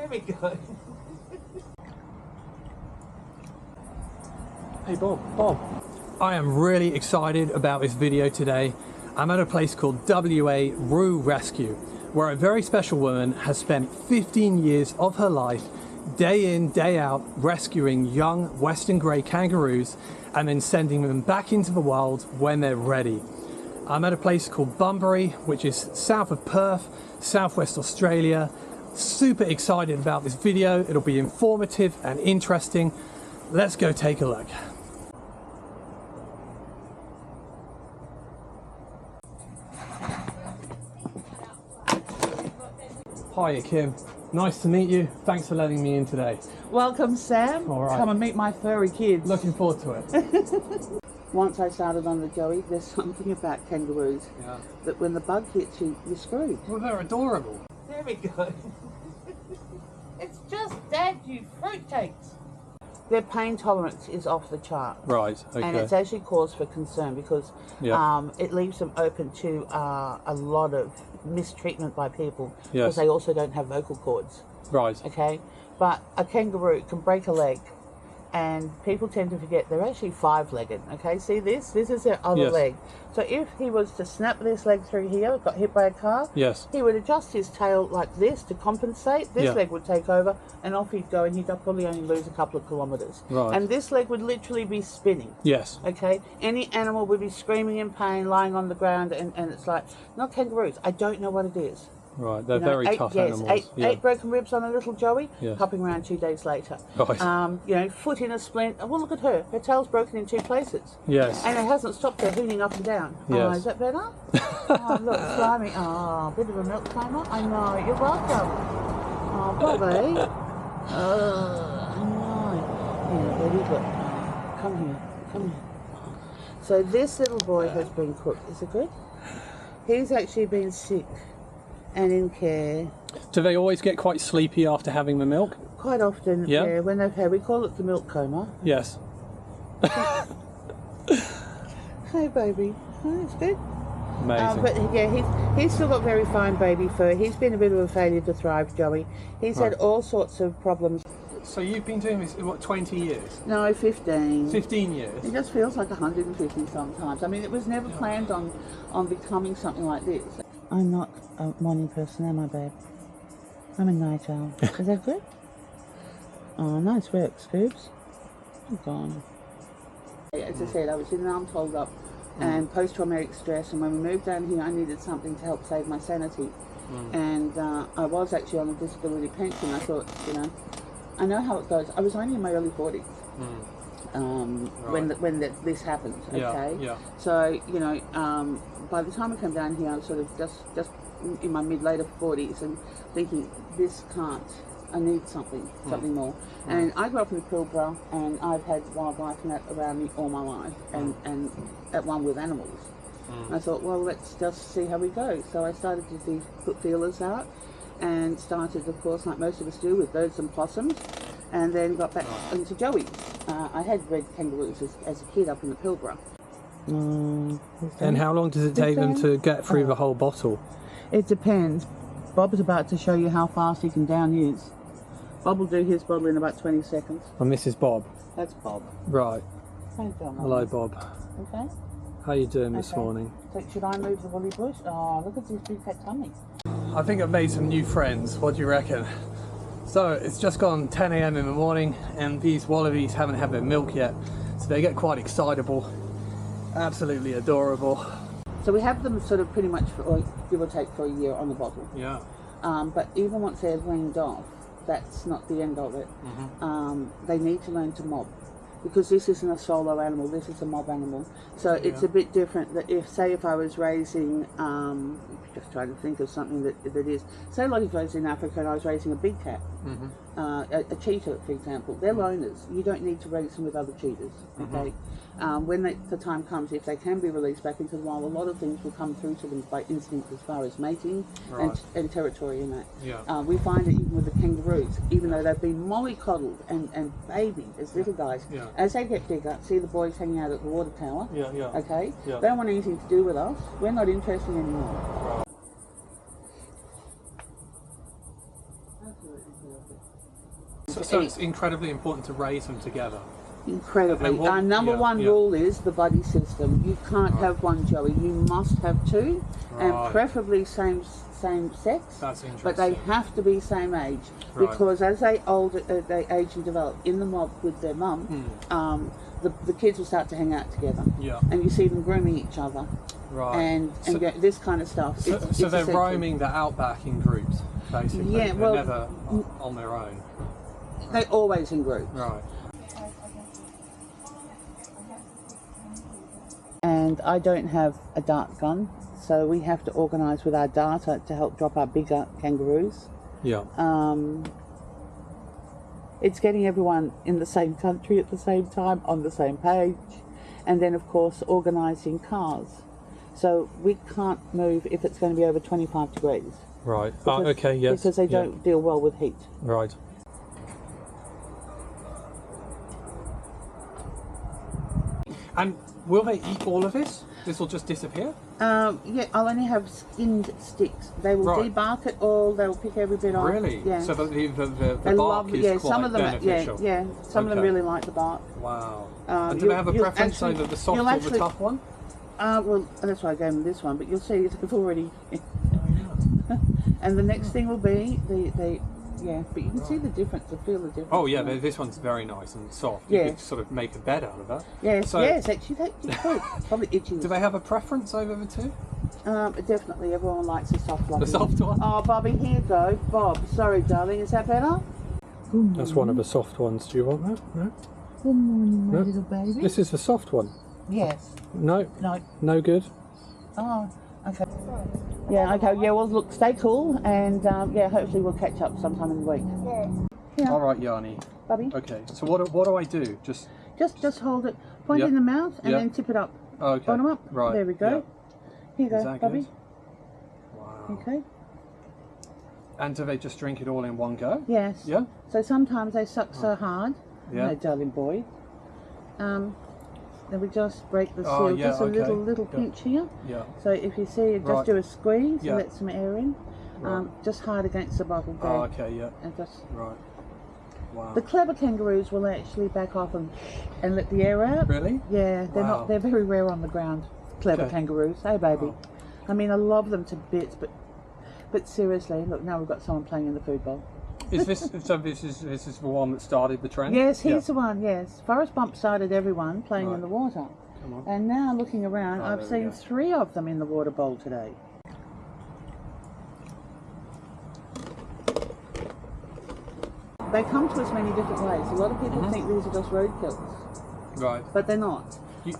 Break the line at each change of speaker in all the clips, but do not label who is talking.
There we go.
Hey Bob. I am really excited about this video today. I'm at a place called WA Roo Rescue, where a very special woman has spent 15 years of her life, day in, day out, rescuing young Western Grey Kangaroos and then sending them back into the wild when they're ready. I'm at a place called Bunbury, which is south of Perth, southwest Australia. Super excited about this video. It'll be informative and interesting. Let's go take a look. Hiya Kim, nice to meet you. Thanks for letting me in today.
Welcome, Sam.
All right.
Come and meet my furry kids.
Looking forward to it.
Once I started on the Joey, there's something about kangaroos that when the bug hits you, you're screwed.
Well, they're adorable.
There we go.
It's just Dad, you fruitcakes. Their pain tolerance is off the chart.
Right, okay.
And it's actually cause for concern because it leaves them open to a lot of mistreatment by people because they also don't have vocal cords.
Right.
Okay? But a kangaroo can break a leg and people tend to forget they're actually five-legged. Okay, see this? This is their other leg. So if he was to snap this leg through here, got hit by a car, he would adjust his tail like this to compensate. This leg would take over and off he'd go and he'd probably only lose a couple of kilometres.
Right.
And this leg would literally be spinning.
Yes.
Okay, any animal would be screaming in pain, lying on the ground, and it's like, not kangaroos, I don't know what it is.
Right, they're very tough animals.
Eight broken ribs on a little Joey,
Yeah.
hopping around 2 days later.
Right.
You know, foot in a splint. Oh, well, look at her. Her tail's broken in 2 places.
Yes.
And it hasn't stopped her hooning up and down.
Yes.
Oh, is that better? Oh, look, slimy. Oh, bit of a milk timer. I know, you're welcome. Oh, Bobby. I know. Yeah, baby, look. Come here. So this little boy has been cooked. Is it good? He's actually been sick and in care.
Do they always get quite sleepy after having the milk?
Quite often, yeah. When they've had, we call it the milk coma.
Yes.
Hey, baby. Oh, it's good.
Amazing.
But yeah, he's still got very fine baby fur. He's been a bit of a failure to thrive, Joey. He's had all sorts of problems.
So you've been doing this, what, 20 years?
No, 15.
15 years?
It just feels like 150 sometimes. I mean, it was never planned on becoming something like this. I'm not a morning person, am I, babe? I'm a night owl. Is that good? Oh, nice work, Scoops. I'm gone. As I said, I was in an arm told up and post-traumatic stress, and when we moved down here, I needed something to help save my sanity. And I was actually on a disability pension. I thought, you know, I know how it goes. I was only in my early 40s when this happened. Okay, so you know, by the time I came down here, I was sort of just in my later 40s and thinking, this can't. I need something more. And I grew up in Pilbara, and I've had wildlife and that around me all my life, and at one with animals. And I thought, well, let's just see how we go. So I started to put feelers out, and started, of course, like most of us do, with birds and possums, and then got back into Joey's. I had red kangaroos as a kid up in the Pilbara.
And how long does it take them to get through the whole bottle?
It depends. Bob is about to show you how fast he can down use. Bob will do his bottle in about 20 seconds.
And this is Bob?
That's Bob.
Right.
Thank you,
Hello, Bob.
Okay.
How are you doing this morning?
So should I move the woolly bush? Oh, look at these big fat tummies.
I think I've made some new friends. What do you reckon? So it's just gone 10 AM in the morning, and these wallabies haven't had their milk yet, so they get quite excitable. Absolutely adorable.
So we have them sort of pretty much, give or take, for a year on the bottle.
Yeah.
But even once they're weaned off, that's not the end of it. They need to learn to mob, because this isn't a solo animal, this is a mob animal. So it's a bit different that if I was raising, just trying to think of something that is, say like if I was in Africa and I was raising a big cat, a cheetah, for example, they're loners. You don't need to raise them with other cheetahs, okay? When the time comes, if they can be released back into the wild, a lot of things will come through to them by instinct as far as mating and territory and that. We find it even with the kangaroos, even though they've been mollycoddled and babied as little guys, as they get bigger, see the boys hanging out at the water tower, okay? They don't want anything to do with us. We're not interested anymore.
So it's incredibly important to raise them together.
Incredibly. Our number one rule is the buddy system. You can't have one joey. You must have two, and preferably same sex.
That's interesting.
But they have to be same age, because as they age and develop in the mob with their mum, the kids will start to hang out together. Yeah. And you see them grooming each other. Right. And get this kind of stuff.
So they're roaming the outback in groups, basically. Yeah. They're never on their own.
They're always in groups.
Right.
And I don't have a dart gun, so we have to organise with our darter to help drop our bigger kangaroos. Yeah. It's getting everyone in the same country at the same time, on the same page, and then of course organising cars. So we can't move if it's going to be over 25 degrees.
Right. Okay. Yes.
Because they don't deal well with heat.
Right. And will they eat all of this? This will just disappear?
Yeah, I'll only have skinned sticks. They will debark it all. They will pick every bit off.
Really?
Yeah.
So the bark is quite
some of them,
beneficial?
Yeah. Some of them really like the bark.
Wow. And do they have a preference over the soft or the tough one?
Well, that's why I gave them this one, but you'll see it's already... And the next thing will be yeah, but you can see the difference, feel the difference.
Oh yeah, this one's very nice and soft. You could sort of make a bed out of that.
Yes, yes, actually, probably itchy.
Do they have a preference over the two?
Definitely, everyone likes the soft one.
The soft one?
Oh, Bobby, here you go. Bob, sorry, darling, is that better?
That's one of the soft ones. Do you want that? No?
Good morning, my little baby.
This is the soft one?
Yes.
No?
No.
No good?
Oh, okay. Yeah, okay, yeah, well, look, stay cool, and yeah, hopefully we'll catch up sometime in the week. Yeah.
All right, Yanni.
Bubby.
Okay, so what do I do?
Just hold it, point it in the mouth, and then tip it up.
Okay.
Bottom up.
Right.
There we go.
Yep.
Here you go, Bubby.
Wow.
Okay.
And do they just drink it all in one go?
Yes.
Yeah?
So sometimes they suck so hard.
Yeah.
No, darling boy. Then we just break the seal, just a little pinch here. Yeah. So if you see, just do a squeeze and let some air in. Just hard against the bottle there.
Oh, okay, yeah.
And just...
Right. Wow.
The clever kangaroos will actually back off and let the air out.
Really?
Yeah, they're very rare on the ground. Clever kangaroos. Hey, baby. Wow. I mean, I love them to bits, but seriously, look, now we've got someone playing in the food bowl.
Is this so? This is the one that started the trend.
Yes, he's the one. Yes, Forest Bump started everyone playing in the water.
Come on.
And now looking around, I've seen 3 of them in the water bowl today. They come to us many different ways. A lot of people think these are just roadkills. Right. But they're not. We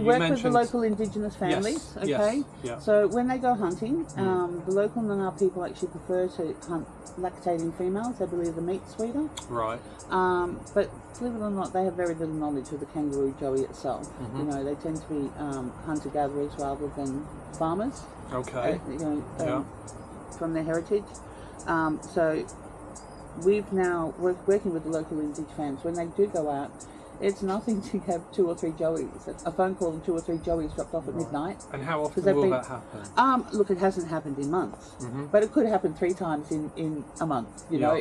work with the local indigenous families, okay? Yes, so when they go hunting, the local Noongar people actually prefer to hunt lactating females. They believe the meat's sweeter. Right. But believe it or not, they have very little knowledge of the kangaroo joey itself. You know, they tend to be hunter-gatherers rather than farmers. Okay. From their heritage. So we're working with the local indigenous families. When they do go out, it's nothing to have 2 or 3 joeys. A phone call and 2 or 3 joeys dropped off at midnight.
And how often will that happen?
Look, it hasn't happened in months, but it could happen 3 times in a month. You know,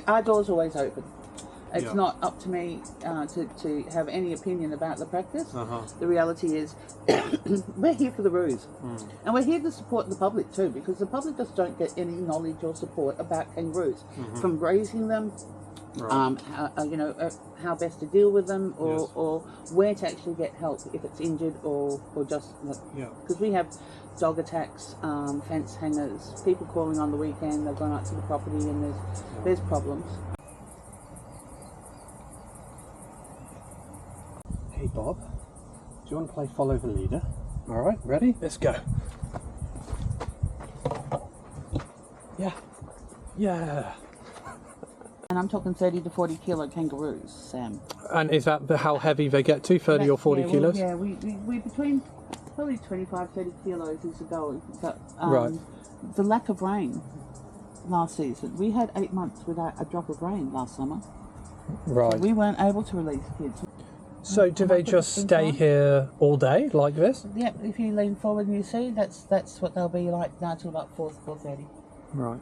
our door's always open. It's not up to me to have any opinion about the practice. The reality is, we're here for the roos, and we're here to support the public too, because the public just don't get any knowledge or support about kangaroos, from grazing them. Right. How best to deal with them, or where to actually get help if it's injured, or just because we have dog attacks, fence hangers, people calling on the weekend. They've gone out to the property and there's problems.
Hey Bob, do you want to play follow the leader? All right, ready? Let's go. Yeah.
And I'm talking 30 to 40 kilo kangaroos, Sam.
And is that how heavy they get to, 30 or 40 kilos?
Yeah, we between probably 25, 30 kilos is the goal. But, the lack of rain last season, we had 8 months without a drop of rain last summer. Right. So we weren't able to release kids.
So do they just stay here all day like this?
Yeah, if you lean forward and you see, that's what they'll be like now till about 4:30.
Right.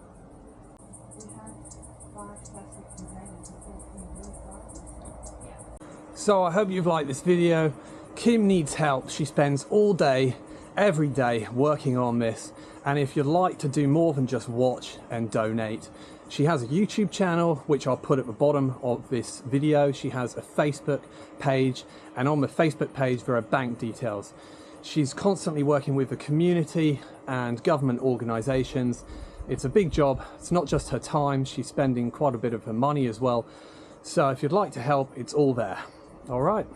So I hope you've liked this video. Kim needs help. She spends all day, every day working on this. And if you'd like to do more than just watch and donate, she has a YouTube channel, which I'll put at the bottom of this video. She has a Facebook page, and on the Facebook page there are bank details. She's constantly working with the community and government organisations. It's a big job. It's not just her time, she's spending quite a bit of her money as well. So if you'd like to help, it's all there. All right.